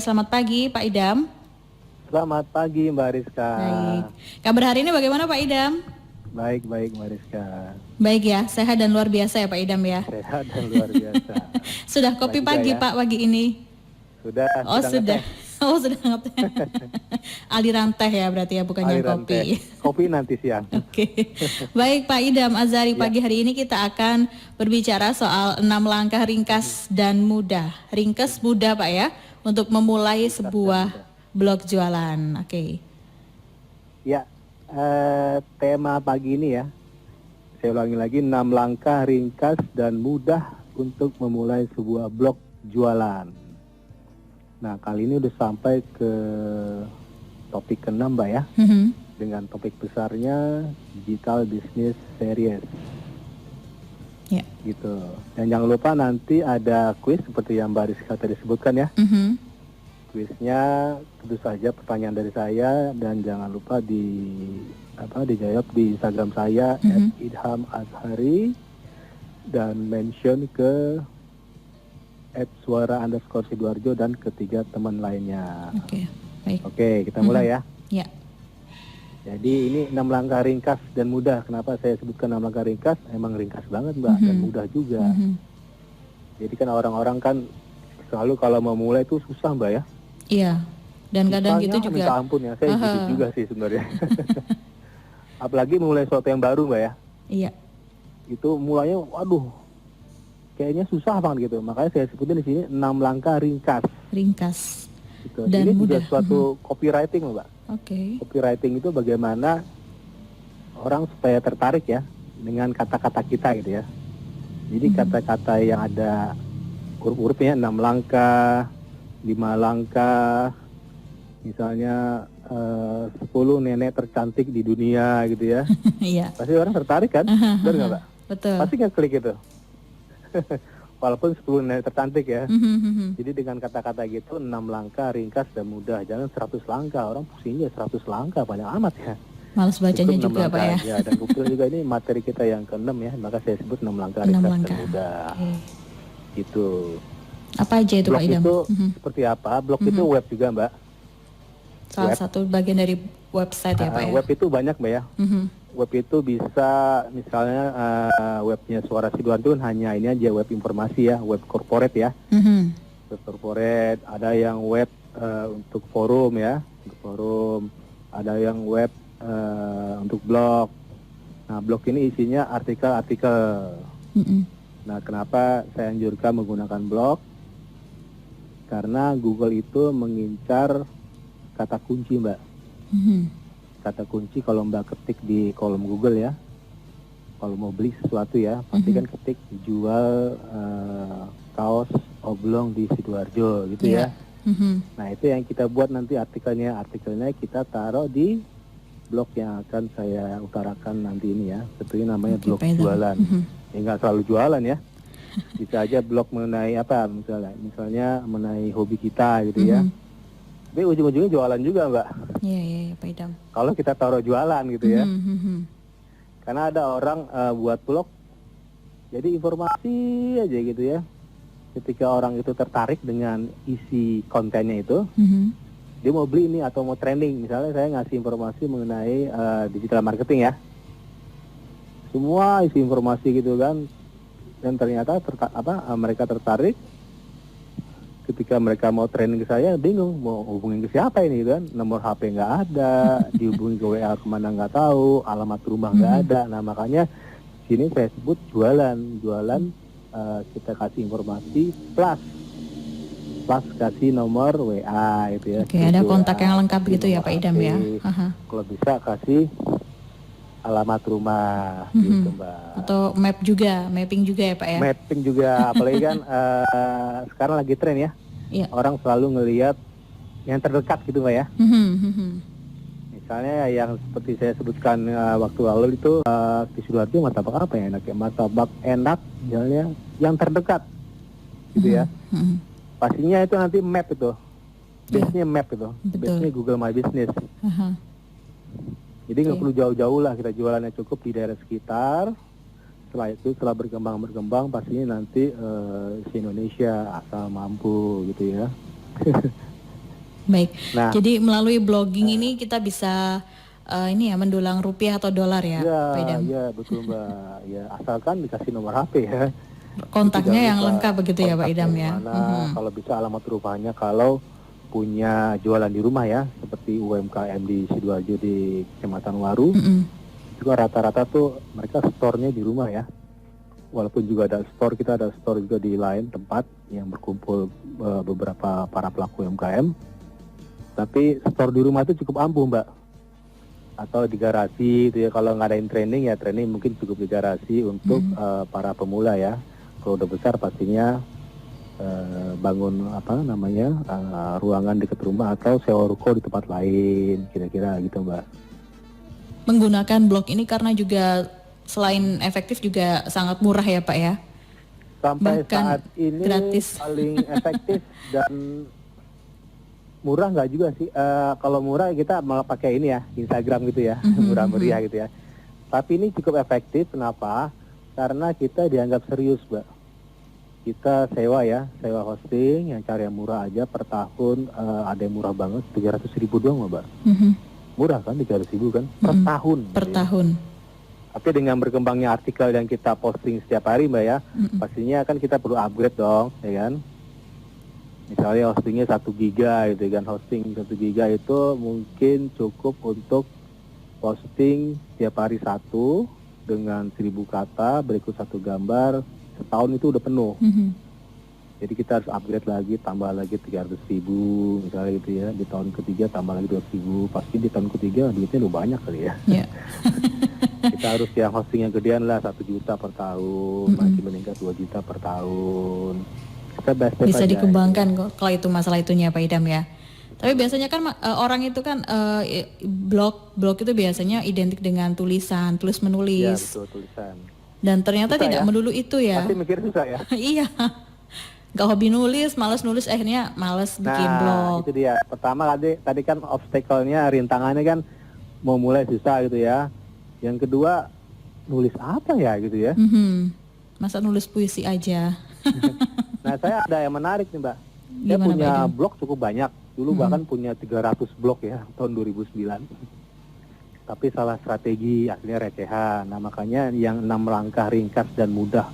selamat pagi Pak Idam. Selamat pagi Mbak Rizka. Baik. Kabar hari ini bagaimana Pak Idam? Baik Mbak Rizka. Baik ya, sehat dan luar biasa ya Pak Idam ya. Sehat dan luar biasa. Sudah kopi pagi ya? Pak pagi ini? Sudah. Sudah. Oh sudah ngeteh. Aliran teh ya berarti ya, bukannya Aliran kopi. Kopi nanti siang. Oke. Baik Pak Idam Azhari, pagi hari ini kita akan berbicara soal 6 langkah ringkas dan mudah. Ringkas mudah Pak ya, untuk memulai sebuah blog jualan. Oke. Ya, tema pagi ini ya, saya ulangi lagi, 6 langkah ringkas dan mudah untuk memulai sebuah blog jualan. Nah, kali ini udah sampai ke topik ke-6 Mbak ya, dengan topik besarnya Digital Business Series. Ya. Gitu. Dan jangan lupa nanti ada kuis seperti yang Mbak Rizka tadi sebutkan ya. Kuisnya tentu saja pertanyaan dari saya, dan jangan lupa dijawab di Instagram saya @idhamazhari dan mention ke @suara_sidoarjo dan ketiga teman lainnya. Oke, baik. Oke, kita mulai ya. Ya. Jadi ini 6 langkah ringkas dan mudah. Kenapa saya sebutkan 6 langkah ringkas? Emang ringkas banget Mbak, dan mudah juga. Jadi kan orang-orang kan selalu kalau mau mulai itu susah Mbak ya. Iya. Dan kadang gitu juga. Minta ampun ya, saya gitu juga sih sebenarnya. Apalagi mulai sesuatu yang baru Mbak ya. Iya. Itu mulanya, waduh, kayaknya susah banget gitu. Makanya saya sebutin di sini 6 langkah ringkas. Ringkas. Gitu. Dan ini mudah. juga suatu copywriting Mbak. Oke. Copywriting itu bagaimana orang supaya tertarik ya dengan kata-kata kita gitu ya. Jadi kata-kata yang ada huruf-hurufnya 6 langkah, 5 langkah, misalnya 10 nenek tercantik di dunia gitu ya. Iya. Pasti orang tertarik kan? Benar nggak Mbak? Betul. Pasti nggak klik itu. Walaupun 10 nenek tercantik ya. Jadi dengan kata-kata gitu 6 langkah ringkas dan mudah. Jangan 100 langkah. Orang pusingnya 100 langkah banyak amat ya. Males bacanya Cukup juga Pak ya. Ya, dan kebetulan juga ini materi kita yang ke-6 ya. Maka saya sebut 6 langkah ringkas dan mudah. Gitu. Apa aja itu blog Pak Idam? Itu seperti apa? Blog itu web juga Mbak. Salah satu bagian dari website ya Pak ya. Web itu banyak Mbak ya. Web itu bisa misalnya webnya Suara Sidoarjo hanya ini aja, web informasi ya, web corporate ya. Web corporate, ada yang web untuk forum ya, untuk forum. Ada yang web untuk blog. Nah, blog ini isinya artikel-artikel. Nah, kenapa saya anjurkan menggunakan blog? Karena Google itu mengincar kata kunci Mbak. Kata kunci kalau Mbak ketik di kolom Google ya, kalau mau beli sesuatu ya, pasti kan ketik jual kaos oblong di Sidoarjo gitu ya. Nah, itu yang kita buat nanti artikelnya kita taruh di blog yang akan saya utarakan nanti ini ya. Seperti namanya blog jualan. Ya nggak selalu jualan ya. Bisa aja blog mengenai apa misalnya mengenai hobi kita gitu ya. Tapi ujung-ujungnya jualan juga Mbak. Iya Pak Idam. Kalau kita taruh jualan gitu ya. Karena ada orang buat blog jadi informasi aja gitu ya. Ketika orang itu tertarik dengan isi kontennya itu, dia mau beli ini atau mau trending. Misalnya saya ngasih informasi mengenai digital marketing ya. Semua isi informasi gitu kan. Dan ternyata mereka tertarik. Ketika mereka mau training ke saya, bingung mau hubungin ke siapa ini kan, nomor HP nggak ada, dihubungi ke WA kemana nggak tahu, alamat rumah nggak ada. Nah makanya sini saya sebut jualan kita kasih informasi plus kasih nomor WA itu ya. Oke, ada kontak yang lengkap gitu ya Pak Idam ya. Kalau bisa kasih alamat rumah gitu Mbak. Atau mapping juga ya Pak ya. Mapping juga, apalagi kan sekarang lagi tren ya. Orang selalu ngelihat yang terdekat gitu Mbak ya. Misalnya yang seperti saya sebutkan waktu lalu itu di Sidoarjo martabak apa ya enak ya? Martabak enak misalnya yang terdekat gitu ya. Pastinya itu nanti map itu. Base-nya map itu. Base-nya Google My Business. Jadi nggak perlu jauh-jauh lah, kita jualannya cukup di daerah sekitar. Setelah itu, setelah berkembang, pastinya nanti si Indonesia asal mampu gitu ya. Baik. Nah, Jadi melalui blogging ini kita bisa ini ya mendulang rupiah atau dolar ya, Pak Idam. ya betul Mbak. Ya asalkan dikasih nomor HP ya. Kontaknya Itu jangan yang lupa lengkap begitu ya, Pak kontaknya Idam di ya. mana, kalau bisa alamat rumahnya, kalau punya jualan di rumah ya, seperti UMKM di Sidoarjo di Kecamatan Waru, juga rata-rata tuh mereka store-nya di rumah ya. Walaupun juga ada store, kita ada store juga di lain tempat yang berkumpul beberapa para pelaku UMKM. Tapi store di rumah itu cukup ampuh Mbak. Atau di garasi gitu ya, kalau ngadain training ya training mungkin cukup di garasi untuk para pemula ya. Kalau udah besar pastinya bangun ruangan dekat rumah atau sewa ruko di tempat lain, kira-kira gitu Mbak. Menggunakan blog ini karena juga selain efektif juga sangat murah ya Pak ya. Sampai Bahkan saat ini gratis. paling efektif dan murah nggak juga sih. Kalau murah kita malah pakai ini ya, Instagram gitu ya, murah meriah gitu ya. Tapi ini cukup efektif, kenapa? Karena kita dianggap serius Mbak. Kita sewa hosting yang cari yang murah aja per tahun, ada yang murah banget 300.000 doang Mbak. Murah kan 300.000 kan per tahun. Per gitu ya. tahun. Tapi dengan berkembangnya artikel yang kita posting setiap hari Mbak ya, pastinya kan kita perlu upgrade dong, ya kan? Misalnya hostingnya 1 giga gitu kan, hosting 1 giga itu mungkin cukup untuk posting setiap hari 1 dengan 1000 kata, berikut 1 gambar, setahun itu udah penuh. Jadi kita harus upgrade lagi, tambah lagi 300.000 misalnya gitu ya. Di tahun ketiga tambah lagi 200.000. Pasti di tahun ketiga duitnya udah banyak kali ya. Kita harus yang hosting yang gedean lah, 1 juta per tahun, masih meningkat 2 juta per tahun. Kita Bisa aja, dikembangkan gitu. kok kalau itu masalah itunya Pak Idam ya. Tapi biasanya kan orang itu kan blog itu biasanya identik dengan tulisan, tulis menulis. Ya betul, tulisan. Dan ternyata susah tidak ya? melulu itu ya. Pasti mikir susah ya. Iya. Gak hobi nulis, malas nulis, akhirnya malas bikin blog. Nah, itu dia. Pertama tadi kan obstacle-nya, rintangannya kan mau mulai susah gitu ya. Yang kedua, nulis apa ya gitu ya. Masa nulis puisi aja. Nah, saya ada yang menarik nih Mbak. Saya Gimana, punya Pak Idam? blog cukup banyak. Dulu bahkan punya 300 blog ya, tahun 2009. Tapi salah strategi, akhirnya recehan. Nah, makanya yang 6 langkah ringkas dan mudah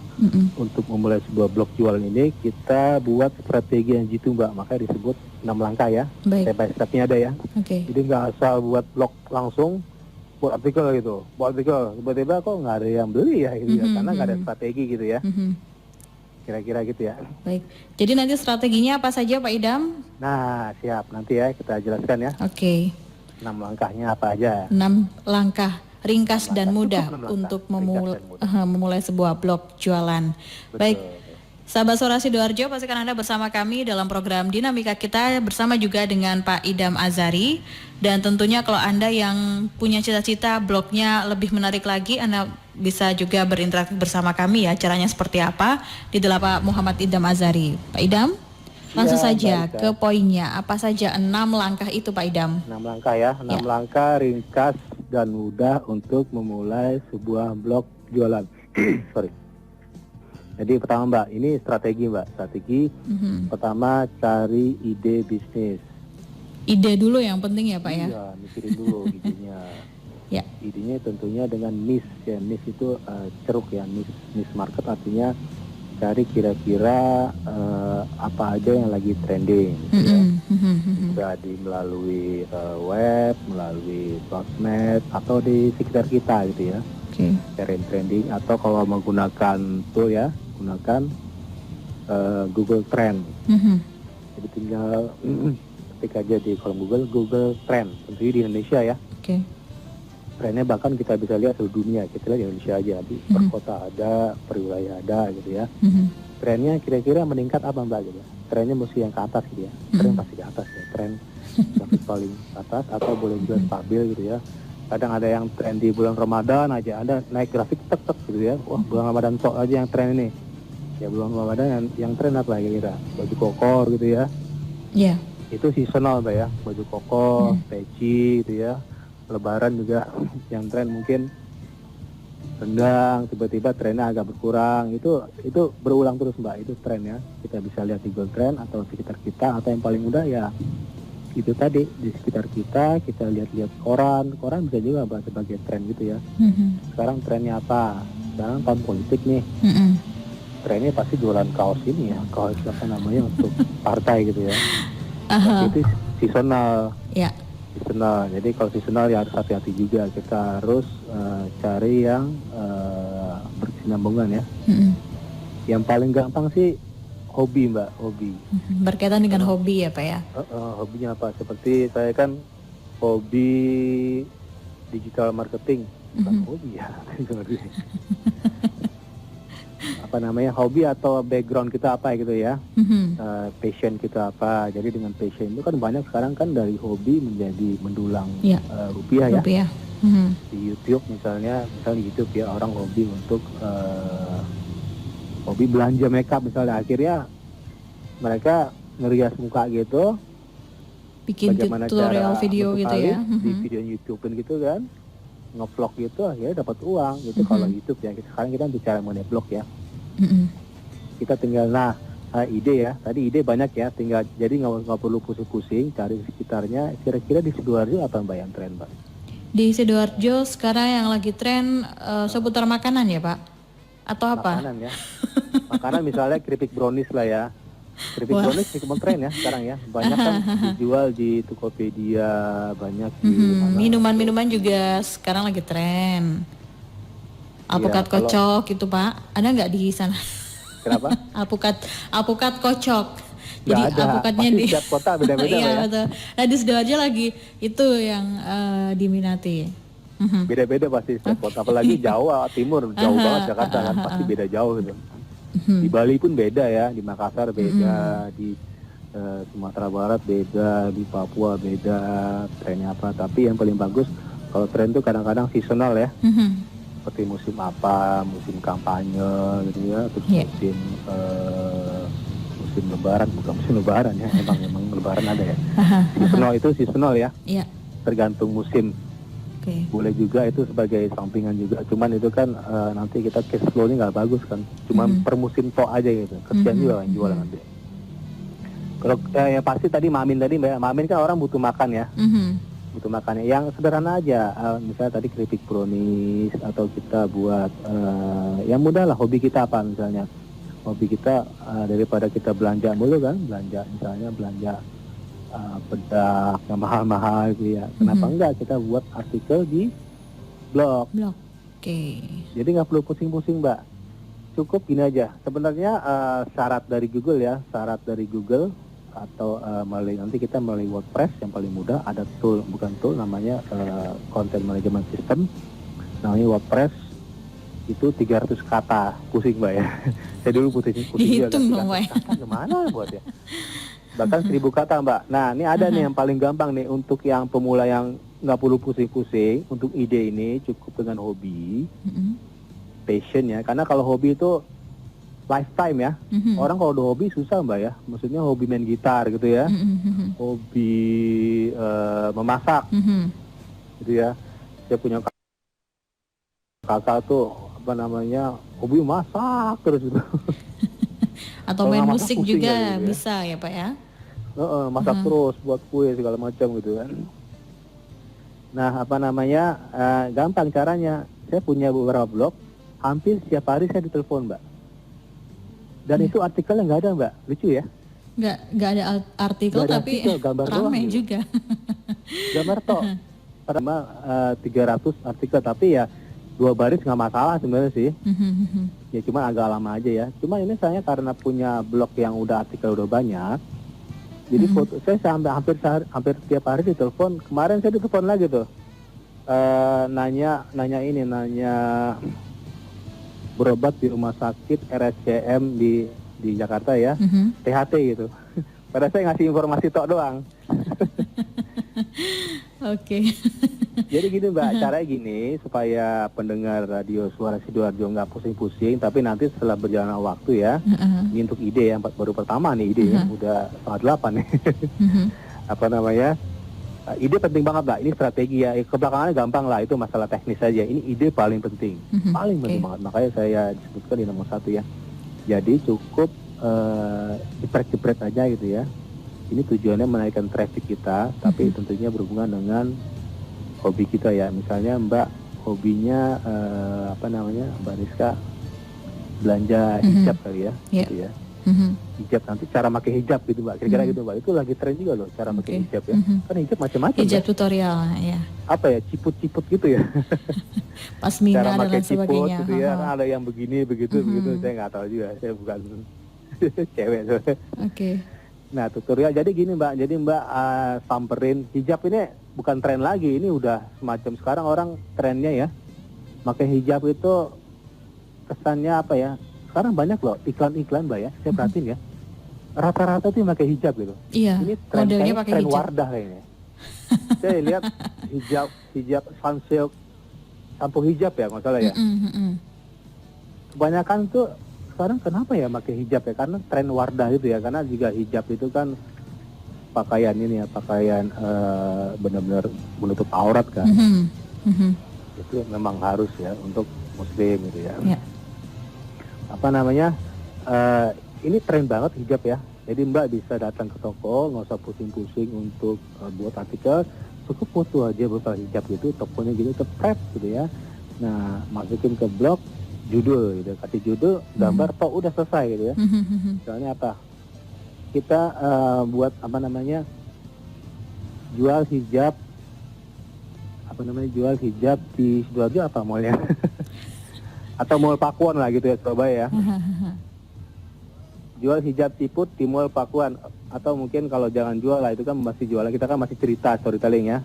untuk memulai sebuah blog jualan ini, kita buat strategi yang jitu Mbak. Makanya disebut 6 langkah ya. Baik. Step by step-nya ada ya. Oke. Jadi nggak asal buat blog langsung, buat artikel gitu. Buat artikel, tiba-tiba kok nggak ada yang beli ya, gitu ya. Karena nggak ada strategi gitu ya. Kira-kira gitu ya. Baik. Jadi nanti strateginya apa saja Pak Idam? Nah, siap. Nanti ya kita jelaskan ya. Oke. 6 langkahnya apa aja. 6 langkah ringkas dan mudah Cukup 6 langkah, untuk ringkas dan mudah. memulai sebuah blog jualan. Betul. Baik. Sahabat Suara Sidoarjo, pastikan Anda bersama kami dalam program Dinamika Kita bersama juga dengan Pak Idam Azari. Dan tentunya kalau Anda yang punya cita-cita blognya lebih menarik lagi, Anda bisa juga berinteraksi bersama kami ya. Caranya seperti apa? Di Pak Muhammad Idam Azari. Pak Idam, langsung Ya, saja baik, ke poinnya. Apa saja 6 langkah itu Pak Idam? 6 langkah ya. 6 langkah ringkas dan mudah untuk memulai sebuah blog jualan. Sorry. Jadi pertama Mbak, ini strategi Mbak. Strategi pertama, cari ide bisnis. Ide dulu yang penting ya Pak ya? Iya, mikirin dulu idenya. Ya. Idenya tentunya dengan niche ya. Niche itu ceruk ya. Niche market artinya cari kira-kira apa aja yang lagi trending gitu ya. Bisa melalui web, melalui sosmed, atau di sekitar kita gitu ya. Cari trending, atau kalau menggunakan tool ya, gunakan Google Trend. Jadi tinggal ketik aja di kolom Google Trend, tentunya di Indonesia ya. Trennya bahkan kita bisa lihat seluruh dunia, kita lihat di Indonesia aja, di per kota ada, per wilayah ada gitu ya. Trennya kira-kira meningkat apa Mbak gitu ya. Trennya mesti yang ke atas gitu ya. Tren pasti di atas ya, tren yang paling atas, atau boleh juga stabil gitu ya. Kadang ada yang tren di bulan Ramadan aja, ada naik grafik tek gitu ya. Wah, bulan Ramadan tok aja yang tren ini. Ya bulan Ramadan yang tren apa kira-kira? Baju kokor gitu ya. Iya. Itu seasonal Mbak ya, baju kokor, peci gitu ya. Lebaran juga yang tren mungkin rendang, tiba-tiba trennya agak berkurang. Itu berulang terus Mbak, itu trennya. Kita bisa lihat di Google Trend atau sekitar kita, atau yang paling mudah ya itu tadi di sekitar kita lihat-lihat koran bisa juga Mbak sebagai tren gitu ya. Sekarang trennya apa? Sekarang tahun politik nih. Trennya pasti jualan kaos ini ya, kaos apa namanya untuk partai gitu ya. Tapi itu seasonal. Ya. Seasonal. Jadi kalau seasonal ya harus hati-hati juga. Kita harus cari yang berkesinambungan ya. Yang paling gampang sih hobi Mbak, hobi. Berkaitan dengan hobi ya Pak ya? Hobinya apa? Seperti saya kan hobi digital marketing, bukan hobi ya. Apa namanya, hobi atau background kita apa gitu ya, passion kita apa. Jadi dengan passion itu kan banyak sekarang kan dari hobi menjadi mendulang rupiah ya. Di YouTube misalnya di YouTube ya orang hobi untuk hobi belanja makeup misalnya, akhirnya mereka ngerias muka gitu, bikin tutorial video gitu ya, di video YouTube gitu kan, nge-vlog gitu, akhirnya dapat uang gitu. Kalau YouTube ya, sekarang kita bicara mengenai blog ya. Kita tinggal ide ya, tadi ide banyak ya, tinggal jadi nggak perlu pusing-pusing cari sekitarnya. Kira-kira di Sidoarjo apa Mbak yang tren Mbak? Di Sidoarjo sekarang yang lagi tren seputar makanan ya Pak? Atau apa? Makanan ya. Makanan misalnya keripik brownies lah ya. Keripik brownies cukup tren ya sekarang ya. Banyak kan dijual di Tokopedia, banyak di minuman-minuman juga sekarang lagi tren. Alpukat kocok itu Pak. Ada nggak di sana? Kenapa? alpukat kocok. Jadi ada. alpukatnya pasti di setiap kota beda-beda iya, ya. Betul. Nah di Sidoarjo lagi itu yang diminati. Beda-beda pasti setiap kota, apalagi Jawa Timur jauh banget Jakarta kan, pasti beda jauh gitu. Di Bali pun beda ya, di Makassar beda, di Sumatera Barat beda, di Papua beda trennya apa. Tapi yang paling bagus kalau tren itu kadang-kadang seasonal ya, seperti musim apa, musim kampanye gitu ya, terus musim lebaran, bukan musim lebaran ya, emang lebaran ada ya. Seasonal itu seasonal ya, tergantung musim. Boleh juga itu sebagai sampingan juga, cuman itu kan nanti kita cash flow-nya nggak bagus kan, cuman per musim tok aja gitu, kesian juga yang jualan nanti. Kalau yang pasti tadi Mamin Mbak, Mamin kan orang butuh makan ya, butuh makan yang sederhana aja, misalnya tadi keripik brownies, atau kita buat yang mudah lah, hobi kita apa misalnya, hobi kita daripada kita belanja mulu kan, belanja bedak yang mahal-mahal gitu ya. Kenapa enggak kita buat artikel di blog? Jadi nggak perlu pusing-pusing Mbak. Cukup gini aja. Sebenarnya syarat dari Google atau nanti kita melalui WordPress yang paling mudah, ada namanya content management system, namanya WordPress. Itu 300 kata, pusing Mbak ya. Saya dulu pusing juga. Dihitung dong Mbak. Gimana buat ya? Bahkan 1000 kata Mbak. Nah ini ada nih yang paling gampang nih untuk yang pemula yang nggak perlu pusing-pusing. Untuk ide ini cukup dengan hobi, passion ya. Karena kalau hobi itu lifetime ya. Orang kalau udah hobi susah Mbak ya. Maksudnya hobi main gitar gitu ya, hobi memasak gitu ya. Saya punya kakak tuh hobi masak terus gitu. Atau main musik juga bisa ya Pak ya? Masak terus, buat kue segala macam gitu kan. Nah gampang caranya. Saya punya beberapa blog, hampir setiap hari saya ditelepon Mbak. Dan itu artikelnya nggak ada Mbak, lucu ya? Nggak ada artikel, tapi gambar ramai doang, juga. Gambar toh. Pertama 300 artikel, tapi ya 2 baris nggak masalah sebenarnya sih. Ya cuma agak lama aja ya. Cuma ini saya karena punya blog yang udah artikel udah banyak, jadi foto saya hampir tiap hari ditelepon. Kemarin saya ditelepon lagi tuh, nanya berobat di rumah sakit RSCM di Jakarta ya, THT gitu. Padahal saya ngasih informasi tok doang. Jadi gini Mbak, caranya gini supaya pendengar radio Suara Sidoarjo nggak pusing-pusing, tapi nanti setelah berjalan waktu ya, ini untuk ide yang baru pertama nih, ide ya, udah 7:30 nih. Ide penting banget Mbak, ini strategi ya, kebelakangannya gampang lah, itu masalah teknis saja. Ini ide paling penting, paling penting banget, makanya saya disebutkan di nomor 1 ya. Jadi cukup jepret-jepret aja gitu ya. Ini tujuannya menaikkan traffic kita, tapi tentunya berhubungan dengan hobi kita ya. Misalnya Mbak hobinya Mbak Rizka belanja hijab kali ya, Yeah. gitu ya. Mhm. Hijab, nanti cara pakai hijab gitu Mbak, kira-kira gitu Mbak. Itu lagi tren juga loh cara pakai hijab ya. Kan hijab macam-macam Hijab ya. tutorial ya. Apa ya, ciput-ciput gitu ya. Pasmina Cara dan pakai lain ciput sebagainya. gitu ya. Kan ada yang begini begitu, saya nggak tahu juga. Saya bukan cewek. Oke. Nah, tutorial jadi gini Mbak. Jadi Mbak samperin hijab ini bukan tren lagi. Ini udah semacam sekarang orang trennya ya. Pakai hijab itu kesannya apa ya? Sekarang banyak loh iklan-iklan Mbak ya. Saya perhatiin ya. Rata-rata tuh pakai hijab gitu. Iya. Ini tren, Modelnya kayaknya pakai tren hijab. Wardah kayaknya. Saya lihat hijab sunsilk, sampo hijab ya nggak salah ya. Kebanyakan tuh sekarang kenapa ya pakai hijab ya? Karena tren Wardah itu ya. Karena juga hijab itu kan pakaian ini ya, pakaian benar-benar menutup aurat kan. Itu memang harus ya untuk muslim gitu ya. Ya. Ini tren banget hijab ya. Jadi Mbak bisa datang ke toko, nggak usah pusing-pusing untuk buat artikel, cukup foto aja bakal hijab gitu, tokonya gitu, tepret gitu ya. Nah, masukin ke blog, judul gitu, kasih judul, gambar, toh udah selesai gitu ya. Misalnya apa? Kita buat jual hijab, jual hijab di Sidoarjo apa mallnya? Atau Mall Pakuan lah gitu ya, Surabaya ya. Jual hijab ciput di Mall Pakuan, atau mungkin kalau jangan jual lah, itu kan masih jualan, kita kan masih cerita storytelling ya.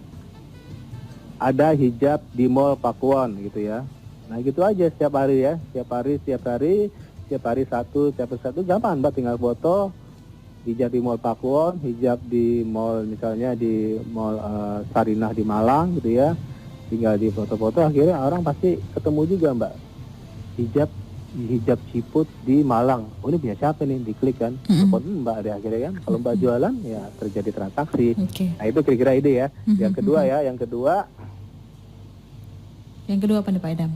Ada hijab di Mall Pakuan gitu ya. Nah gitu aja setiap hari ya, setiap hari satu, gampang Mbak, tinggal foto hijab di Mall Pakuan, hijab di mall, misalnya di Mall Sarinah di Malang gitu ya. Tinggal di foto-foto, akhirnya orang pasti ketemu juga Mbak. Hijab ciput di Malang. Oh ini punya siapa nih? Diklik kan. Telepon Mbak ada akhirnya kan. Kalau Mbak jualan ya terjadi transaksi. Okay. Nah itu kira-kira ide ya. Yang kedua apa nih Pak Idam?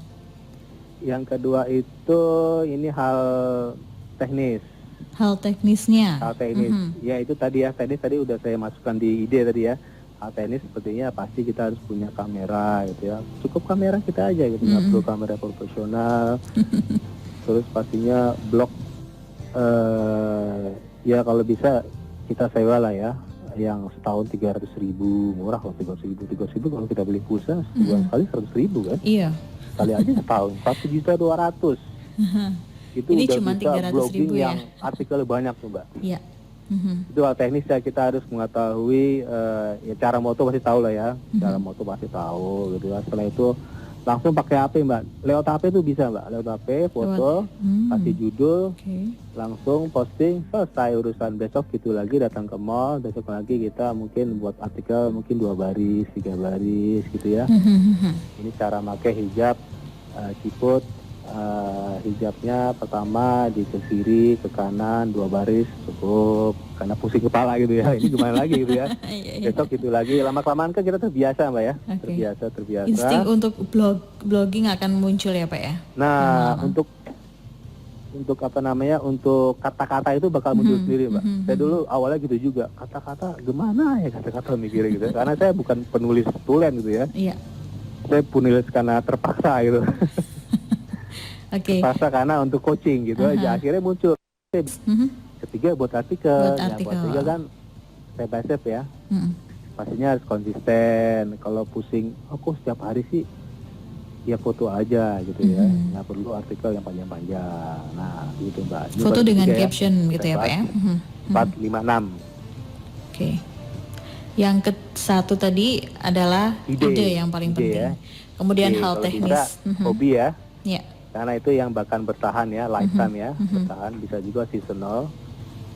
Yang kedua itu ini hal teknis. Hal teknisnya. Hal teknis. Ya itu tadi ya. Teknis tadi udah saya masukkan di ide tadi ya. Hal teknis sepertinya pasti kita harus punya kamera gitu ya. Cukup kamera kita aja gitu. Nggak perlu kamera profesional. Terus pastinya blog ya kalau bisa kita sewa lah ya, yang setahun 300.000, murah loh 300.000 kalau kita beli pulsa sebulan sekali 100.000 kan? Iya. Kali aja setahun 1.200.000. Itu ini udah cuma bisa 300.000 blogging ya? yang artikel banyak tuh Mbak. Iya. Itu hal teknis ya, kita harus mengetahui ya cara moto pasti tahu lah ya, cara moto pasti tahu gitu ya. Setelah itu langsung pakai HP Mbak, lewat HP tuh bisa Mbak, lewat HP foto, kasih judul, langsung posting, selesai urusan. Besok gitu lagi datang ke mall, besok lagi kita mungkin buat artikel mungkin 2 baris, 3 baris gitu ya. Ini cara pakai hijab ciput. Hijabnya pertama di ke kiri, ke kanan 2 baris cukup, karena pusing kepala gitu ya. Ini gimana lagi gitu ya. Besok gitu lagi, lama-kelamaan kan kita terbiasa Mbak ya. Terbiasa. Insting untuk blogging akan muncul ya Pak ya. Nah, untuk untuk kata-kata itu bakal muncul sendiri Mbak. Saya dulu awalnya gitu juga, kata-kata gimana ya kata-kata mikirnya gitu. Karena saya bukan penulis tulen gitu ya. Iya. Saya penulis karena terpaksa gitu. Terpaksa karena untuk coaching gitu aja, akhirnya muncul. Ketiga buat artikel. Buat artikel kan step by step ya. Pastinya harus konsisten. Kalau pusing, kok setiap hari sih, ya foto aja gitu ya. Nggak perlu artikel yang panjang-panjang. Nah gitu Mbak. Ini foto dengan caption ya. gitu ya Pak ya. 4, 5, 6. Oke. Yang satu tadi adalah ide yang paling penting. Ya. Kemudian hal teknis. Hobi ya. Iya. Karena itu yang bahkan bertahan ya, lifetime ya, bertahan. Bisa juga seasonal.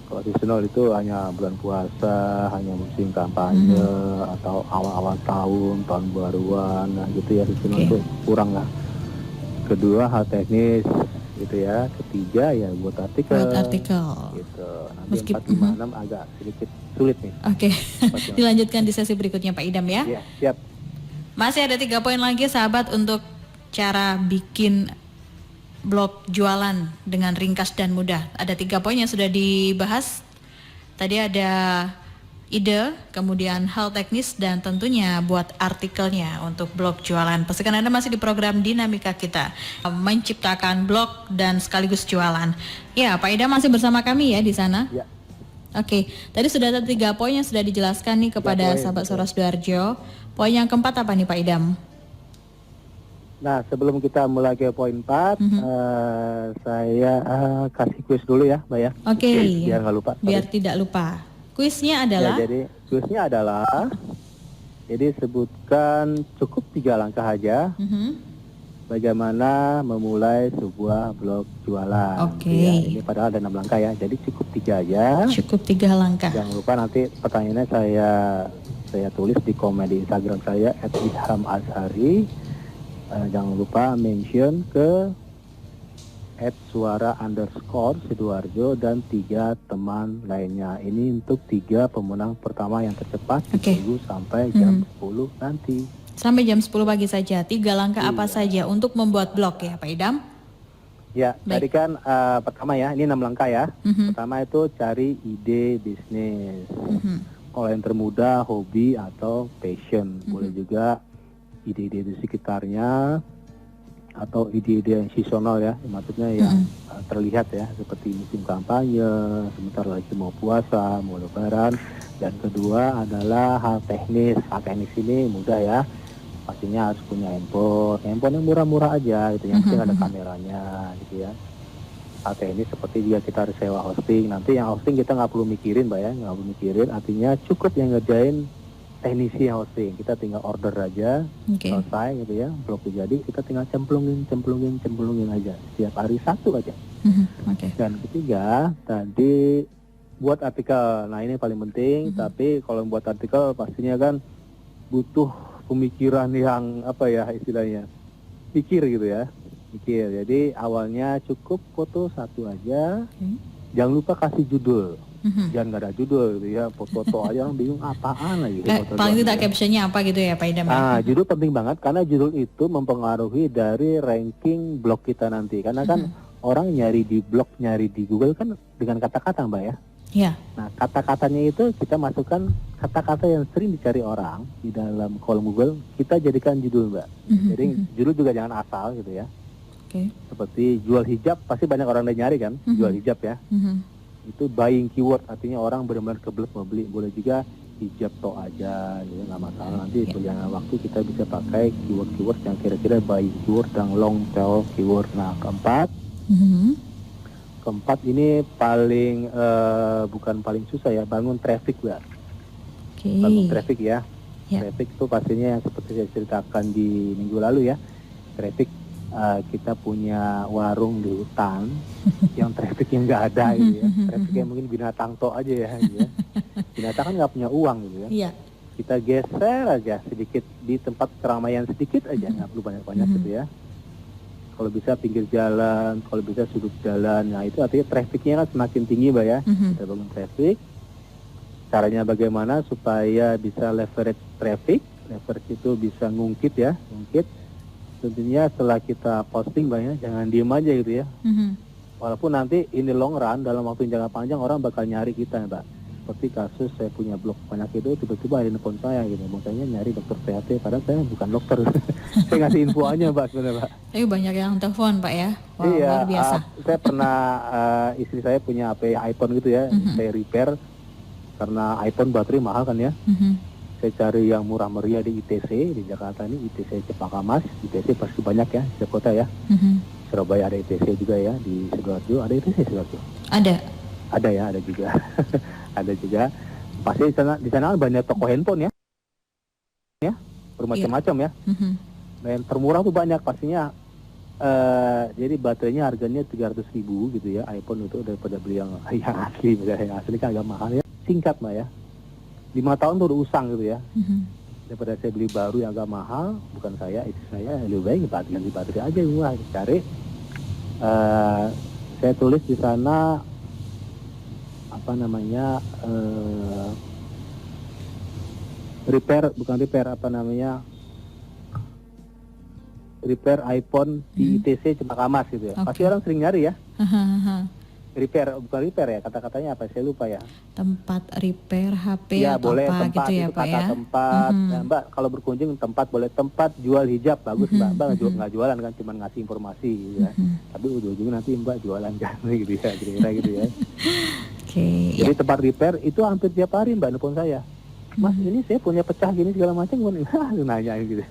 Kalau seasonal itu hanya bulan puasa, hanya musim kampanye, atau awal-awal tahun baruan, nah gitu ya, seasonal itu kurang lah. Kedua hal teknis gitu ya. Ketiga ya buat artikel. Gitu. Nanti 4, 5, 6 agak sedikit sulit nih. Oke. Dilanjutkan di sesi berikutnya Pak Idam ya. Iya, siap. Masih ada 3 poin lagi sahabat untuk cara bikin blog jualan dengan ringkas dan mudah. Ada 3 poin yang sudah dibahas. Tadi ada ide, kemudian hal teknis, dan tentunya buat artikelnya untuk blog jualan. Pastikan Anda masih di program Dinamika Kita, menciptakan blog dan sekaligus jualan. Ya, Pak Idam masih bersama kami ya di sana. Ya. Oke, tadi sudah ada 3 poin yang sudah dijelaskan nih kepada sahabat Suara Sidoarjo. Poin yang keempat apa nih Pak Idam? Nah, sebelum kita mulai ke poin 4, saya kasih kuis dulu ya, Mbak ya. Oke. Biar nggak lupa. Biar tidak lupa. Kuisnya adalah? Ya, jadi kuisnya adalah, jadi sebutkan cukup 3 langkah aja. Bagaimana memulai sebuah blog jualan. Oke. Ya, ini padahal ada 6 langkah ya, jadi cukup 3 aja. Cukup 3 langkah. Jangan lupa nanti pertanyaannya saya tulis di komen di Instagram saya @idhamazhari. Jangan lupa mention ke @suara_sidoarjo dan 3 teman lainnya. Ini untuk 3 pemenang pertama yang tercepat ditunggu sampai jam 10 nanti. Sampai jam 10 pagi saja. 3 langkah apa saja untuk membuat blog ya Pak Idam? Ya, Baik. tadi kan pertama ya, ini 6 langkah ya. Pertama itu cari ide bisnis. Kalau yang termudah hobi atau passion. Boleh juga ide-ide di sekitarnya atau ide-ide yang seasonal ya, maksudnya yang terlihat ya, seperti musim kampanye, sebentar lagi mau puasa, mau lebaran. Dan kedua adalah hal teknis. Hal teknis ini mudah ya, pastinya harus punya handphone yang murah-murah aja gitu, yang penting ada kameranya gitu ya. Hal teknis seperti juga kita harus sewa hosting. Nanti yang hosting kita nggak perlu mikirin Mbak ya, nggak perlu mikirin, artinya cukup yang ngerjain teknisi yang hosting, kita tinggal order aja, selesai gitu ya, blog jadi, kita tinggal cemplungin aja, setiap hari 1 aja. Dan ketiga, tadi buat artikel, nah ini paling penting, tapi kalau buat artikel pastinya kan butuh pemikiran yang apa ya istilahnya, pikir gitu ya, jadi awalnya cukup foto 1 aja, jangan lupa kasih judul. Jangan nggak ada judul gitu ya, foto-foto aja orang bingung apaan lagi. Paling tidak captionnya apa gitu ya Pak Idam? Judul penting banget karena judul itu mempengaruhi dari ranking blog kita nanti. Karena kan orang nyari di blog, nyari di Google kan dengan kata-kata Mbak ya. Iya. Nah kata-katanya itu kita masukkan kata-kata yang sering dicari orang di dalam kolom Google, kita jadikan judul Mbak. Jadi judul juga jangan asal gitu ya. Seperti jual hijab, pasti banyak orang yang nyari kan, jual hijab ya. Itu buying keyword, artinya orang benar-benar kebelet mau beli. Boleh juga hijab tok aja gitu, nggak masalah. Nanti berjalan waktu kita bisa pakai keyword-keyword yang kira-kira buying keyword dan long tail keyword. Nah keempat ini paling bukan paling susah ya, bangun traffic Mbak. Bangun traffic ya. Traffic itu pastinya yang seperti saya ceritakan di minggu lalu ya, traffic. Kita punya warung di hutan yang trafficnya nggak ada gitu ya, trafficnya mungkin binatang tok aja ya, gitu ya. Binatang kan nggak punya uang gitu ya. Kita geser aja sedikit di tempat keramaian sedikit aja, nggak perlu banyak-banyak gitu ya. Kalau bisa pinggir jalan, kalau bisa sudut jalan, nah itu artinya trafficnya kan semakin tinggi Mbak ya. Kita bangun traffic. Caranya bagaimana supaya bisa leverage traffic? Leverage itu bisa ngungkit ya, tentunya setelah kita posting banyak, jangan diem aja gitu ya. Walaupun nanti ini long run, dalam waktu yang jangka panjang orang bakal nyari kita Mbak. Seperti kasus saya punya blog banyak itu, tiba-tiba ada nelfon saya gitu, makanya nyari dokter PHT, padahal saya bukan dokter. Saya ngasih info aja Mbak sebenarnya Mbak. Tapi banyak yang telepon Pak ya. Wow, iya, luar biasa. Saya pernah istri saya punya HP iPhone gitu ya, saya repair karena iPhone baterai mahal kan ya. Saya cari yang murah meriah di ITC di Jakarta ini, ITC Cempaka Mas. ITC pasti banyak ya di kota ya. Surabaya ada ITC juga ya, di Sidoarjo ada ITC Sidoarjo. Ada ya, ada juga. Ada juga. Pasti di sana banyak toko handphone ya. Bermacam-macam ya. Dan termurah tuh banyak pastinya. Jadi baterainya harganya 300.000 gitu ya, iPhone itu, daripada beli yang asli. Yang asli kan agak mahal ya. Singkat Mbak ya. 5 tahun tuh udah usang gitu ya. Daripada saya beli baru yang agak mahal, bukan saya, itu saya lebih baik ganti baterai aja gua cari. Saya tulis di sana apa namanya, repair iPhone di ITC Cempaka Mas gitu ya. Pasti orang sering nyari ya. repair, bukan repair ya, kata-katanya apa saya lupa ya. Tempat repair HP Ya atau boleh apa tempat, gitu ya itu Pak kata ya. tempat. Nah, Mbak kalau berkunjung tempat boleh, tempat jual hijab bagus Mbak. Mbak nggak jualan kan, cuma ngasih informasi gitu ya. Tapi ujung-ujungnya nanti Mbak jualan kan gitu ya, kira-kira gitu ya. Oke, Jadi ya. tempat repair itu hampir tiap hari Mbak nelfon saya. Mas ini saya punya pecah gini segala macam, nanya gitu.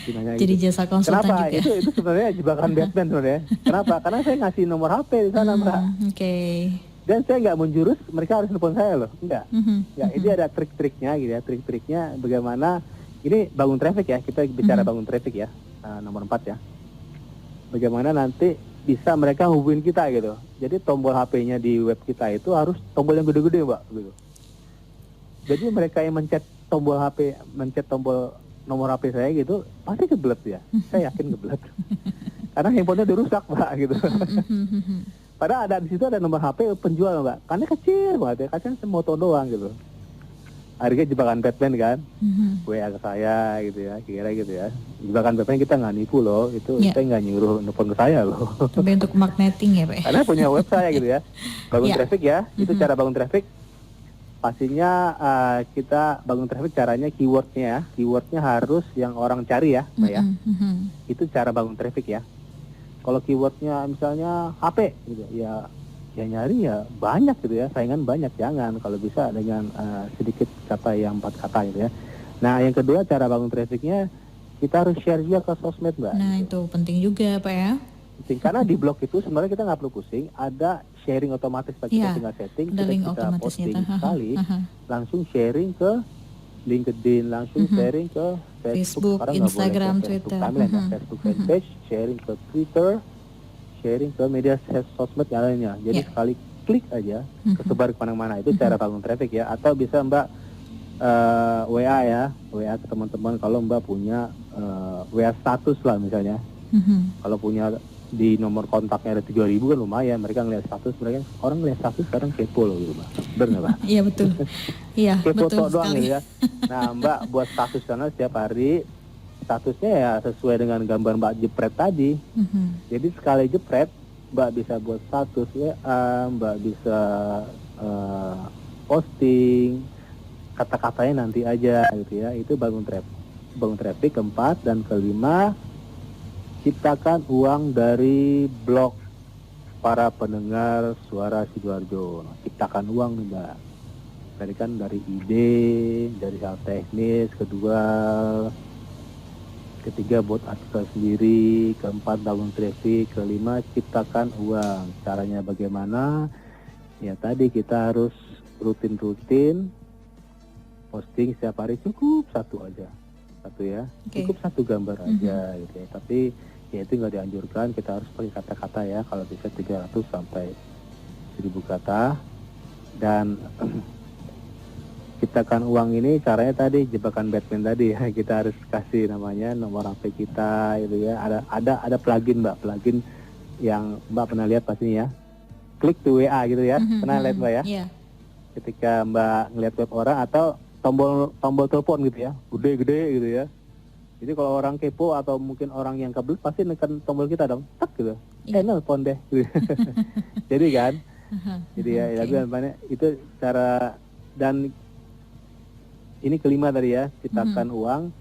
Dinanya Jadi gitu. jasa konsultan Kenapa? juga. Itu sebenarnya jebakan Batman sebenarnya. Kenapa? Karena saya ngasih nomor HP di sana Mbak. Oke. Dan saya nggak menjurus, mereka harus nelfon saya loh. Enggak. Mhm, Ya, ini ada trik-triknya gitu ya. Trik-triknya bagaimana, ini bangun traffic ya. Kita bicara bangun traffic ya. Nomor 4 ya. Bagaimana nanti bisa mereka hubungin kita gitu. Jadi tombol HP-nya di web kita itu harus tombol yang gede-gede Mbak gitu. Jadi mereka yang mencet tombol HP, mencet tombol nomor HP saya gitu, pasti kebelet ya. Saya yakin kebelet. Karena handphonenya udah rusak Mbak gitu. Padahal ada di situ ada nomor HP penjual Mbak. Karena kecil banget ya, kacang semoto doang gitu. Harga jebakan Batman kan, WA ke saya gitu ya, kira gitu ya. Jebakan Batman kita nggak nipu loh, itu Ya. saya nggak nyuruh nelfon ke saya loh. Tapi untuk magneting ya Pak ya. Karena punya web saya gitu ya. Bangun Ya. traffic ya, itu cara bangun traffic. Pastinya kita bangun traffic caranya keywordnya ya. Keywordnya harus yang orang cari ya, Mbak ya. Itu cara bangun traffic ya. Kalau keywordnya misalnya HP gitu ya nyari ya banyak gitu ya, saingan banyak, jangan. Kalau bisa dengan sedikit kata yang 4 kata gitu ya. Nah yang kedua cara bangun trafficnya kita harus share juga ke sosmed Mbak. Nah itu penting juga Pak ya. Penting, karena di blog itu sebenarnya kita nggak perlu pusing, ada sharing otomatis Pak, kita Iya, tinggal setting, ada link kita otomatisnya. posting sekali, langsung sharing ke LinkedIn, langsung sharing ke Facebook, sekarang nggak boleh ke Instagram, Facebook Twitter. timeline ya, Facebook fanpage, sharing ke Twitter, sharing ke media sosmed yang lainnya. Jadi Ya. sekali klik aja kesebar kemana-mana, itu cara bangun traffic ya. Atau bisa Mbak WA ya, WA ke teman-teman kalau Mbak punya WA status lah misalnya. Kalau punya di nomor kontaknya ada 3.000 kan lumayan, mereka ngeliat status, mereka orang ngeliat status sekarang kepo loh gitu Mbak. Bener nggak Mbak? Iya betul. Iya Kepo betul tok doang sekali. gitu ya. Nah Mbak buat status sana setiap hari, statusnya ya sesuai dengan gambar Mbak jepret tadi. Jadi sekali jepret Mbak bisa buat status WA, Mbak bisa posting, kata-katanya nanti aja gitu ya. Itu bangun traffic keempat. Dan kelima, ciptakan uang dari blog para pendengar suara Sidoarjo. Ciptakan uang nih Mbak. Tadi kan dari ide, dari hal teknis, ketiga buat artikel sendiri, keempat bangun traffic, kelima ciptakan uang. Caranya bagaimana? Ya tadi kita harus rutin-rutin posting setiap hari, cukup satu aja. Satu ya, cukup satu gambar aja gitu ya. Tapi ya itu nggak dianjurkan, kita harus pakai kata-kata ya, kalau bisa 300 sampai 1000 kata. Dan ciptakan uang ini caranya tadi jebakan Batman tadi ya, kita harus kasih namanya nomor HP kita gitu ya. Ada plugin Mbak, plugin yang Mbak pernah lihat pastinya ya. Klik to WA gitu ya, pernah lihat Mbak ya? Iya. Ketika Mbak ngeliat web orang atau tombol telepon gitu ya, gede-gede gitu ya. Jadi kalau orang kepo atau mungkin orang yang kebelet pasti nekan tombol kita dong, tak gitu. Nelpon deh. Gitu. Jadi kan, jadi ya itu cara. Dan ini kelima tadi ya, ciptakan uang.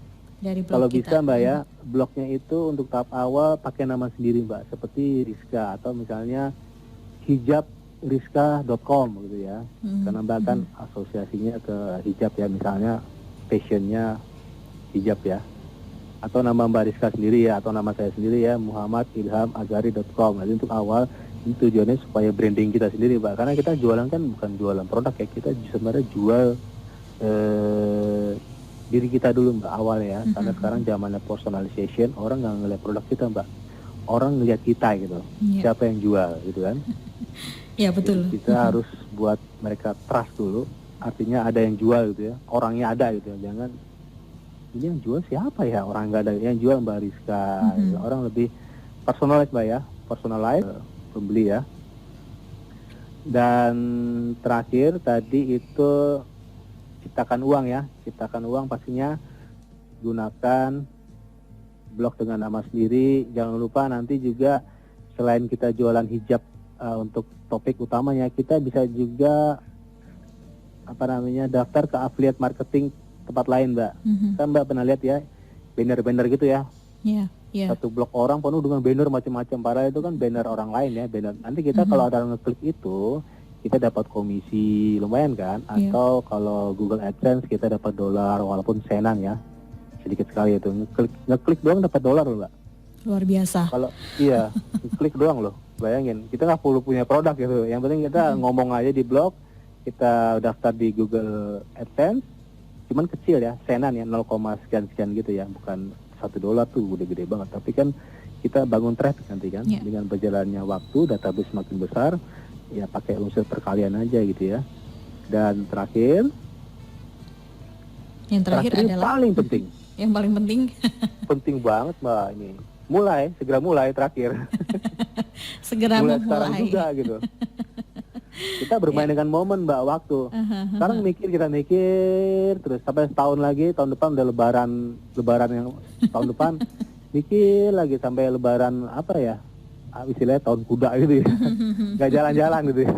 Dari blog Kalau kita. bisa Mbak ya, blognya itu untuk tahap awal pakai nama sendiri Mbak, seperti Rizka atau misalnya hijabriska.com gitu ya. Karena Mbak kan asosiasinya ke hijab ya, misalnya passionnya hijab ya. Atau nama Mbak Rizka sendiri ya, atau nama saya sendiri ya, muhammadilhamazari.com. Jadi untuk awal ini tujuannya supaya branding kita sendiri Mbak, karena kita jualan kan bukan jualan produk ya, kita sebenarnya jual diri kita dulu Mbak awal ya. Karena sekarang zamannya personalization, orang nggak ngeliat produk kita Mbak, orang ngeliat kita gitu, siapa yang jual gitu kan. Ya betul. Jadi kita harus buat mereka trust dulu, artinya ada yang jual gitu ya, orangnya ada gitu ya. Jangan ini yang jual siapa ya, orang nggak ada, yang jual Mbak Rizka gitu. Orang lebih personalize Mbak ya, personalize pembeli ya. Dan terakhir tadi itu ciptakan uang ya, ciptakan uang pastinya gunakan blog dengan nama sendiri. Jangan lupa nanti juga selain kita jualan hijab untuk topik utamanya, kita bisa juga daftar ke affiliate marketing tempat lain, Mbak. Kan Mbak pernah lihat ya banner-banner gitu ya. Iya, iya. Satu blog orang penuh dengan banner macam-macam, padahal itu kan banner orang lain ya, banner. Nanti kita kalau ada ngeklik itu, kita dapat komisi lumayan kan, atau kalau Google AdSense kita dapat dolar walaupun senan ya, sedikit sekali itu. Ngeklik doang dapat dolar loh, Mbak. Luar biasa. Kalau iya, klik doang loh. Bayangin, kita nggak perlu punya produk gitu. Yang penting kita ngomong aja di blog, kita daftar di Google AdSense, cuman kecil ya, senan ya, 0, sekian gitu ya, bukan $1 tuh udah gede banget. Tapi kan kita bangun traffic nanti kan, dengan berjalannya waktu, database makin besar, ya pakai unsur perkalian aja gitu ya. Dan yang terakhir adalah paling penting. Yang paling penting. Penting banget Mbak ini. Segera mulai terakhir. Segera mulai memulai. Sekarang juga gitu. Kita bermain dengan momen Mbak, waktu. Sekarang kita mikir terus sampai setahun lagi, tahun depan udah lebaran yang tahun depan mikir lagi sampai lebaran apa ya? Istilahnya tahun kuda gitu ya. Nggak jalan-jalan gitu ya.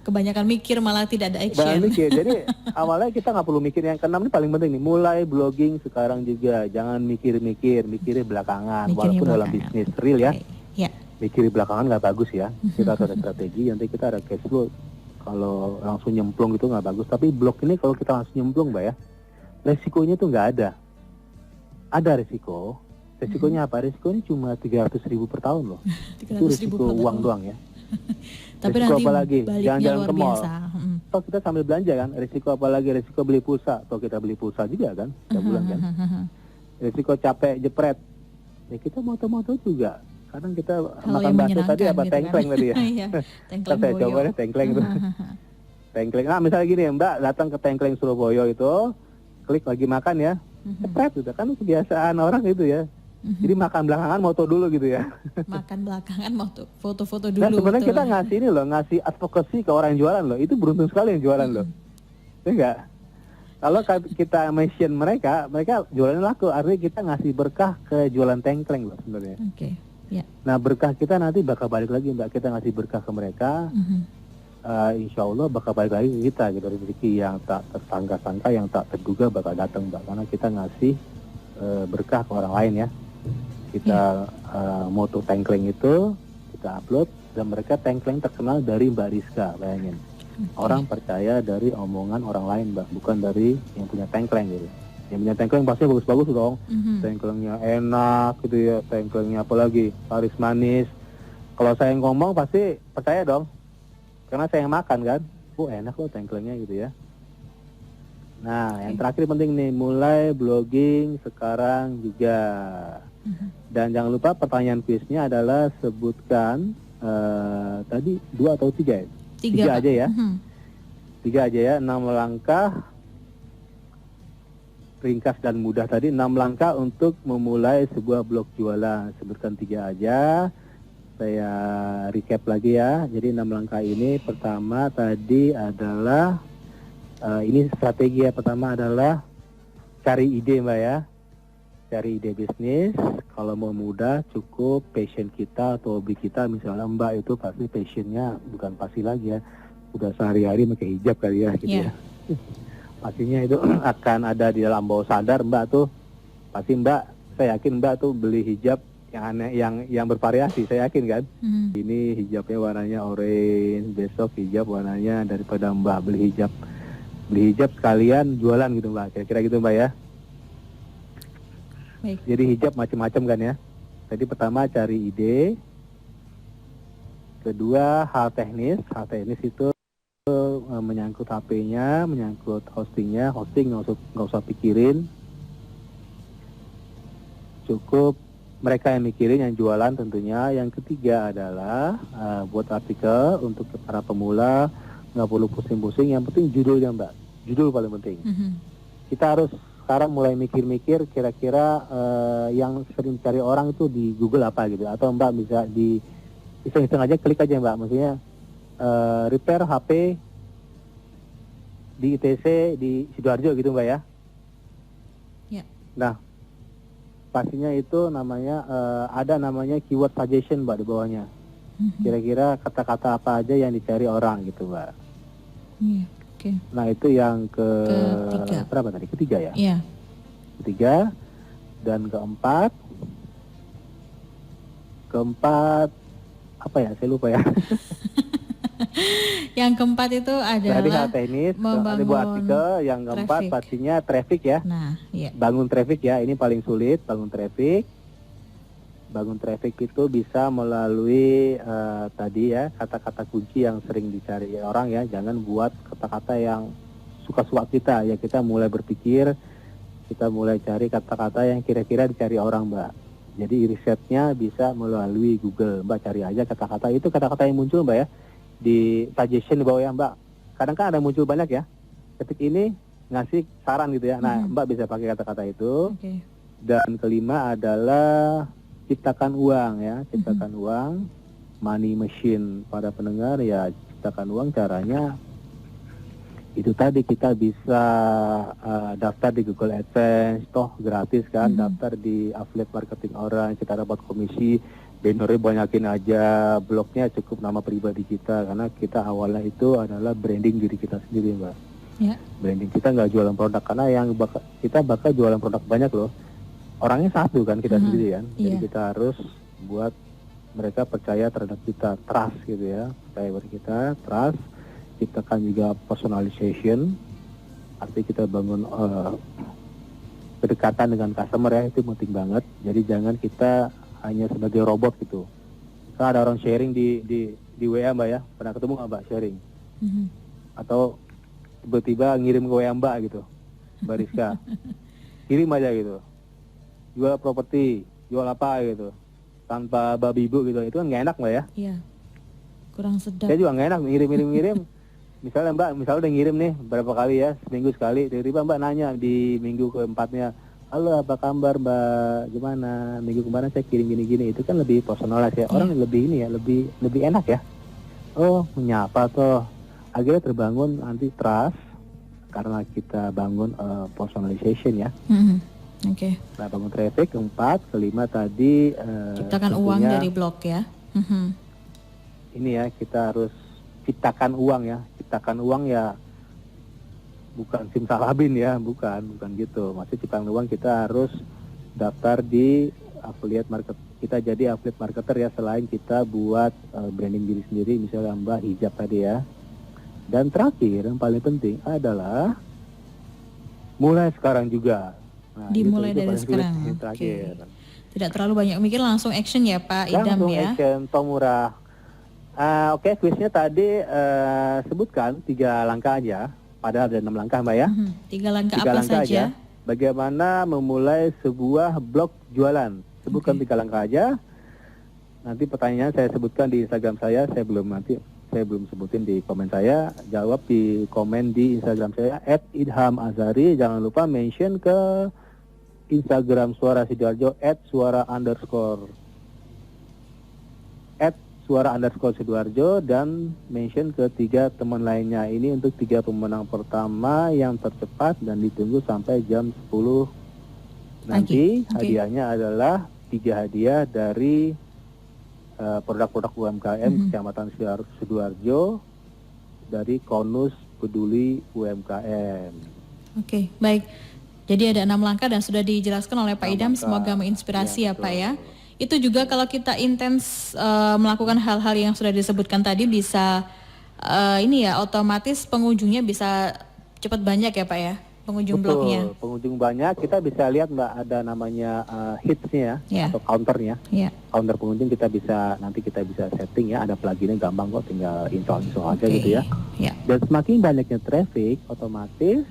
Kebanyakan mikir malah tidak ada action. Banyak mikir. Jadi awalnya kita nggak perlu mikir, yang keenam ini paling penting nih. Mulai blogging sekarang juga. Jangan mikirnya belakangan. Walaupun dalam bisnis real ya. Ya. Mikir belakangan nggak bagus ya. Kita harus ada strategi, nanti kita ada cash flow. Kalau langsung nyemplung itu nggak bagus. Tapi blog ini kalau kita langsung nyemplung Mbak ya, resikonya tuh nggak ada. Ada resiko. Resikonya apa? Resikonya cuma 300.000 per tahun loh. 300.000 itu resiko uang doang ya. Tapi resiko nanti apa lagi? Jalan-jalan ke mall. Atau kita sambil belanja kan. Resiko apa lagi? Resiko beli pulsa. Atau kita beli pulsa juga kan, tiap bulan kan. Resiko capek jepret. Ya kita moto-moto juga. Kadang kita makan bakso tadi apa gitu tengkleng kan? Tadi ya. Iya, tengkleng saya coba deh tengkleng itu. Tengkleng. Nah misalnya gini Mbak, datang ke tengkleng Surabaya itu, klik lagi makan ya, jepret gitu kan, kebiasaan orang gitu ya. Jadi makan belakangan moto dulu gitu ya. Makan belakangan foto-foto dulu. Nah sebenarnya kita ngasih ini loh, ngasih advokasi ke orang yang jualan loh. Itu beruntung sekali yang jualan loh. Ya enggak? Kalau kita mention mereka jualannya laku. Artinya kita ngasih berkah ke jualan tengkleng loh sebenarnya. Oke. Ya. Nah berkah kita nanti bakal balik lagi Mbak. Kita ngasih berkah ke mereka. Insya Allah bakal balik lagi ke kita gitu. Rezeki yang tak tersangka-sangka, yang tak terduga bakal datang Mbak. Karena kita ngasih berkah ke orang lain ya. Kita moto tengkleng itu kita upload, dan mereka tengkleng terkenal dari Mbak Rizka, bayangin. Orang percaya dari omongan orang lain Mbak, bukan dari yang punya tengkleng gitu. Yang punya tengkleng pasti bagus-bagus dong. Tengklengnya enak gitu ya, tengklengnya apalagi laris manis. Kalau saya ngomong pasti percaya dong, karena saya yang makan kan. Enak loh tengklengnya gitu ya. Nah, yang terakhir penting nih, mulai blogging sekarang juga. Dan jangan lupa pertanyaan kuisnya adalah sebutkan tadi 2 atau 3 ya? 3 aja ya. 3 aja ya, 6 langkah ringkas dan mudah tadi, 6 langkah untuk memulai sebuah blog jualan. Sebutkan 3 aja. Saya recap lagi ya. Jadi 6 langkah ini, pertama tadi adalah ini strategi ya. Pertama adalah cari ide Mbak ya. Cari ide bisnis. Kalau mau mudah cukup passion kita atau hobi kita. Misalnya Mbak itu pasti passionnya bukan pasti lagi ya, udah sehari-hari pakai hijab kali ya gitu ya. Pastinya itu akan ada di dalam bawah sadar Mbak tuh. Pasti Mbak, saya yakin Mbak tuh beli hijab yang aneh, yang bervariasi, saya yakin kan. Ini hijabnya warnanya orange, besok hijab warnanya, daripada Mbak beli hijab sekalian jualan gitu Mbak, kira-kira gitu Mbak ya. Baik. Jadi hijab macam-macam kan ya. Jadi pertama cari ide, kedua hal teknis itu menyangkut HP-nya, menyangkut hosting nggak usah pikirin, cukup mereka yang mikirin, yang jualan tentunya. Yang ketiga adalah buat artikel untuk para pemula, nggak perlu pusing-pusing, yang penting judulnya Mbak, judul paling penting. Kita harus sekarang mulai mikir-mikir kira-kira yang sering cari orang itu di Google apa gitu, atau Mbak bisa di iseng-iseng aja, klik aja Mbak, maksudnya repair HP di ITC di Sidoarjo gitu Mbak ya. Nah pastinya itu namanya ada namanya keyword suggestion Mbak di bawahnya. Kira-kira kata-kata apa aja yang dicari orang gitu, Mbak. Iya, oke. Nah, itu yang Ketiga. berapa tadi? Ketiga ya? Iya. Ketiga. Dan keempat apa ya? Saya lupa ya. Yang keempat itu Tadi hal adalah teknis, ada buat membangun artikel. Yang keempat traffic. pastinya traffic ya. Nah, iya. Bangun traffic ya, ini paling sulit, bangun traffic. Bangun traffic itu bisa melalui tadi ya, kata-kata kunci yang sering dicari orang ya. Jangan buat kata-kata yang suka-suka kita ya. Kita mulai berpikir, kita mulai cari kata-kata yang kira-kira dicari orang, Mbak. Jadi risetnya bisa melalui Google. Mbak cari aja kata-kata itu, kata-kata yang muncul, Mbak ya, di suggestion di bawah ya, Mbak. Kadang kan ada muncul banyak ya. Ketik ini ngasih saran gitu ya. Nah, Mbak bisa pakai kata-kata itu. Oke. Dan kelima adalah ciptakan uang ya, ciptakan uang, money machine. Pada pendengar ya, ciptakan uang caranya itu tadi, kita bisa daftar di Google AdSense, toh gratis kan, daftar di affiliate marketing orang, kita dapat komisi, bannernya banyakin aja, blognya cukup nama pribadi kita, karena kita awalnya itu adalah branding diri kita sendiri, Mbak. Ya. Branding kita nggak jualan produk, karena yang kita bakal jualan produk banyak loh. Orangnya satu kan, kita sendiri kan. Jadi kita harus buat mereka percaya terhadap kita, trust gitu ya. Percaya pada kita, trust. Ciptakan juga personalization. Artinya kita bangun kedekatan dengan customer ya, itu penting banget. Jadi jangan kita hanya sebagai robot gitu. Kan ada orang sharing di WA, Mbak ya. Pernah ketemu nggak, Mbak, sharing? Atau tiba-tiba ngirim ke WA Mbak gitu, Mbak Rizka. Kirim aja gitu. Jual properti, jual apa gitu, tanpa babi ibu gitu, itu kan nggak enak, Mbak ya. Iya, kurang sedap. Saya juga nggak enak ngirim. Misalnya Mbak, udah ngirim nih berapa kali ya, seminggu sekali, tiba-tiba Mbak nanya di minggu keempatnya, halo apa kabar Mbak, gimana, minggu kemarin saya kirim gini-gini, itu kan lebih personal ya, orang lebih ini ya, lebih enak ya. Oh, menyapa toh, akhirnya terbangun nanti trust, karena kita bangun personalization ya. Oke. Nah, bangun traffic. Keempat, kelima tadi ciptakan uang dari blog ya. Ini ya, kita harus ciptakan uang ya. Ciptakan uang ya bukan simsalabim ya, bukan gitu. Maksudnya ciptakan uang, kita harus daftar di affiliate market. Kita jadi affiliate marketer ya, selain kita buat branding diri sendiri, misalnya Mbak hijab tadi ya. Dan terakhir yang paling penting adalah mulai sekarang juga. Nah, dimulai itu dari sekarang. Terakhir. Tidak terlalu banyak mikir, langsung action ya Pak Idam langsung ya. Action, toh murah. Oke, kuisnya tadi sebutkan 3 langkah aja. Padahal ada 6 langkah, Mbak ya. 3 langkah 3 apa langkah saja? aja. Bagaimana memulai sebuah blog jualan? Sebutkan 3 langkah aja. Nanti pertanyaan saya sebutkan di Instagram saya belum sebutin di komen saya. Jawab di komen di Instagram saya @idhamazari. Jangan lupa mention ke Instagram Suara Sidoarjo @suara_Sidoarjo dan mention ke 3 teman lainnya. Ini untuk 3 pemenang pertama yang tercepat dan ditunggu sampai jam 10 nanti. Hadiahnya adalah 3 hadiah dari produk-produk UMKM Kecamatan Sidoarjo dari Konus Peduli UMKM. Oke, baik. Jadi ada 6 langkah dan sudah dijelaskan oleh Pak Idam. Semoga menginspirasi ya Pak ya. Itu juga kalau kita intens melakukan hal-hal yang sudah disebutkan tadi, bisa ini ya, otomatis pengunjungnya bisa cepat banyak ya Pak ya, pengunjung blognya. Pengunjung banyak, kita bisa lihat Mbak, ada namanya hitsnya ya, atau counternya. Counter pengunjung nanti kita bisa setting ya, ada pluginnya, gampang kok, tinggal install aja gitu ya. Dan semakin banyaknya traffic, otomatis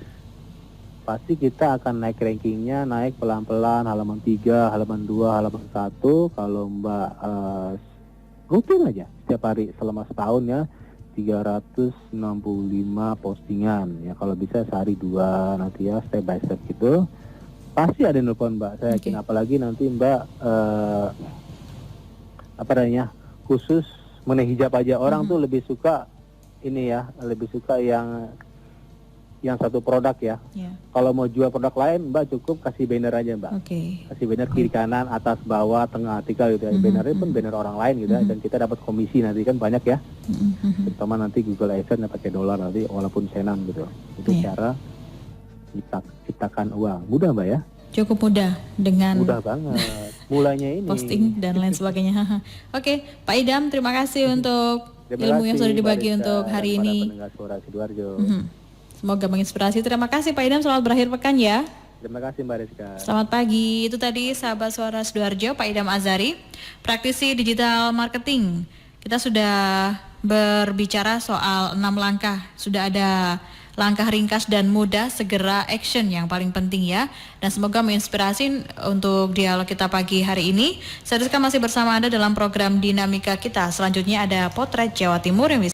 pasti kita akan naik rankingnya, naik pelan-pelan, halaman 3, halaman 2, halaman 1. Kalau Mbak rutin aja setiap hari selama setahun ya, 365 postingan ya, kalau bisa sehari 2 nanti ya, step by step gitu, pasti ada nelpon Mbak, saya yakin. Apalagi nanti Mbak khusus mengenai hijab aja, orang tuh lebih suka ini ya, lebih suka yang yang satu produk ya. Ya. Kalau mau jual produk lain, Mbak cukup kasih banner aja, Mbak. Oke. Kasih banner kiri kanan, atas bawah, tengah artikel gitu ya. Bannernya pun banner orang lain gitu ya. Dan kita dapat komisi nanti kan banyak ya. Terutama nanti Google AdSense pakai dolar nanti walaupun senan gitu. Itu cara ciptakan uang. Mudah, Mbak ya? Cukup mudah dengan Mudah banget. Mulainya ini. posting dan lain sebagainya. Oke, Pak Idam, terima kasih untuk ilmu yang sudah dibagi untuk hari ini. Pendengar Suara Sidoarjo. Semoga menginspirasi. Terima kasih Pak Idam, selamat berakhir pekan ya. Terima kasih Mbak Rizka. Selamat pagi. Itu tadi sahabat Suara Sidoarjo, Pak Idam Azari, praktisi digital marketing. Kita sudah berbicara soal 6 langkah. Sudah ada langkah ringkas dan mudah, segera action yang paling penting ya. Dan semoga menginspirasi untuk dialog kita pagi hari ini. Saya Rizka masih bersama Anda dalam program Dinamika Kita. Selanjutnya ada Potret Jawa Timur yang bisa